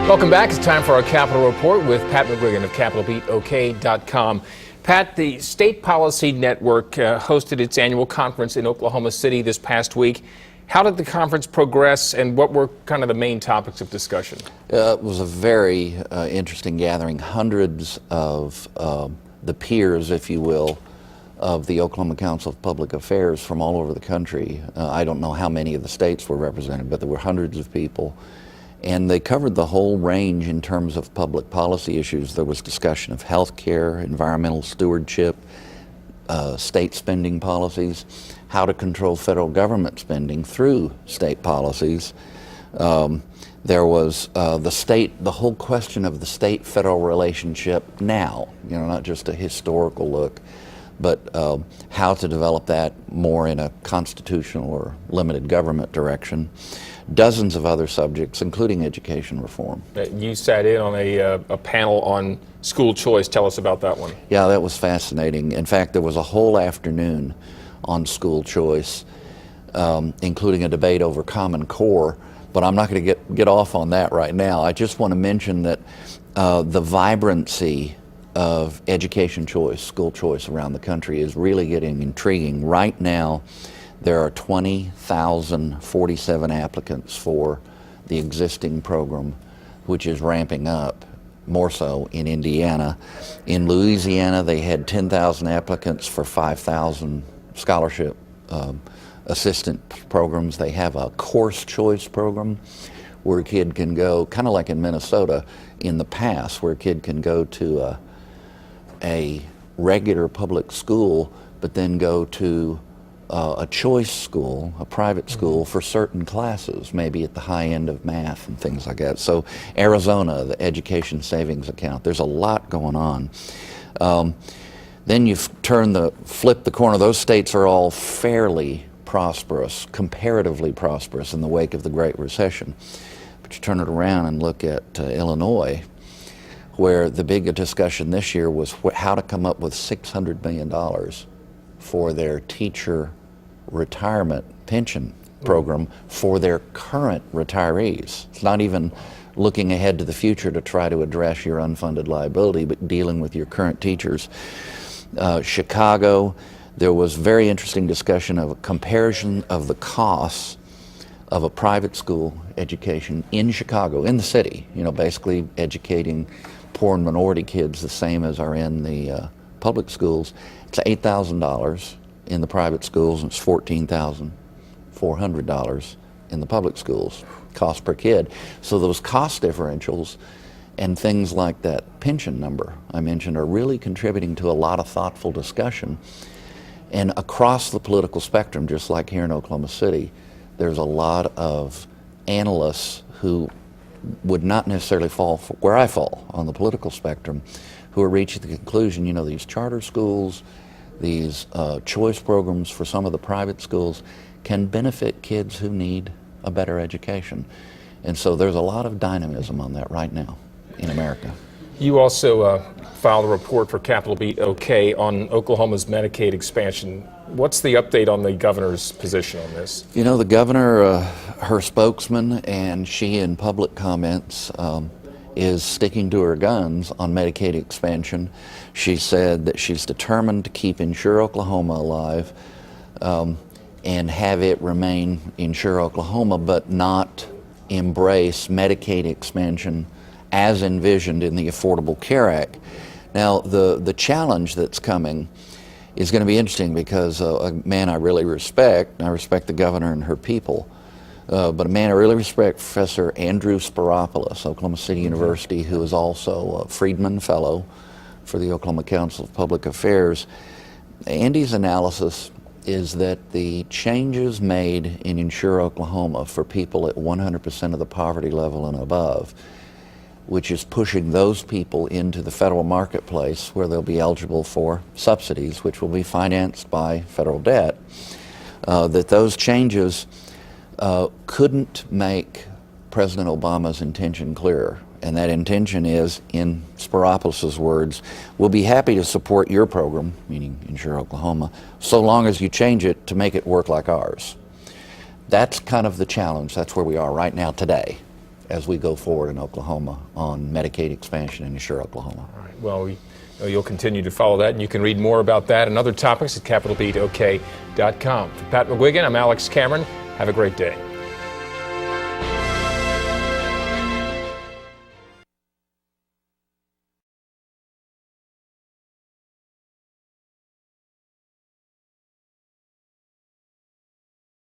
Welcome back. It's time for our Capital Report with Pat McGuigan of CapitalBeatOK.com. Pat, the State Policy Network hosted its annual conference in Oklahoma City this past week. How did the conference progress, and what were kind of the main topics of discussion? It was a very interesting gathering. Hundreds of the peers, if you will, of the Oklahoma Council of Public Affairs from all over the country. I don't know how many of the states were represented, but there were hundreds of people. And they covered the whole range in terms of public policy issues. There was discussion of health care, environmental stewardship, state spending policies, how to control federal government spending through state policies. There was the whole question of the state-federal relationship now, not just a historical look, but how to develop that more in a constitutional or limited government direction. Dozens of other subjects, including education reform. You sat in on a panel on school choice. Tell us about that one. Yeah, that was fascinating. In fact, there was a whole afternoon on school choice, including a debate over Common Core, but I'm not going to get off on that right now. I just want to mention that the vibrancy of education choice, school choice around the country is really getting intriguing. Right now, there are 20,047 applicants for the existing program, which is ramping up, more so in Indiana. In Louisiana, they had 10,000 applicants for 5,000 scholarship assistant programs. They have a course choice program where a kid can go, kind of like in Minnesota in the past, where a kid can go to a regular public school, but then go to a choice school, a private school for certain classes, maybe at the high end of math and things like that. So Arizona, the education savings account, there's a lot going on. Then you flip the corner. Those states are all fairly prosperous, comparatively prosperous in the wake of the Great Recession. But you turn it around and look at Illinois, where the big discussion this year was how to come up with $600 million for their teacher retirement pension program for their current retirees. It's not even looking ahead to the future to try to address your unfunded liability, but dealing with your current teachers. Chicago, there was very interesting discussion of a comparison of the costs of a private school education in Chicago, in the city, basically educating poor and minority kids the same as are in the public schools. It's $8,000 in the private schools, and it's $14,400 in the public schools, cost per kid. So those cost differentials and things like that pension number I mentioned are really contributing to a lot of thoughtful discussion. And across the political spectrum, just like here in Oklahoma City, there's a lot of analysts who would not necessarily fall where I fall on the political spectrum, who are reaching the conclusion, these charter schools, these choice programs for some of the private schools can benefit kids who need a better education. And so there's a lot of dynamism on that right now in America. You also filed a report for Capital Beat OK on Oklahoma's Medicaid expansion. What's the update on the governor's position on this? The governor, her spokesman, and she in public comments is sticking to her guns on Medicaid expansion. She said that she's determined to keep Insure Oklahoma alive and have it remain Insure Oklahoma, but not embrace Medicaid expansion as envisioned in the Affordable Care Act. Now, the challenge that's coming is going to be interesting because a man I really respect, and I respect the governor and her people, but a man I really respect, Professor Andrew Spiropoulos, Oklahoma City University, who is also a Friedman Fellow for the Oklahoma Council of Public Affairs. Andy's analysis is that the changes made in Insure Oklahoma for people at 100% of the poverty level and above, which is pushing those people into the federal marketplace where they'll be eligible for subsidies, which will be financed by federal debt, that those changes couldn't make President Obama's intention clearer. And that intention is, in Spiropoulos' words, we'll be happy to support your program, meaning Insure Oklahoma, so long as you change it to make it work like ours. That's kind of the challenge. That's where we are right now today. as we go forward in Oklahoma on Medicaid expansion in Insure Oklahoma. All right. Well, you'll continue to follow that, and you can read more about that and other topics at capitalbeatok.com. For Pat McGuigan, I'm Alex Cameron. Have a great day.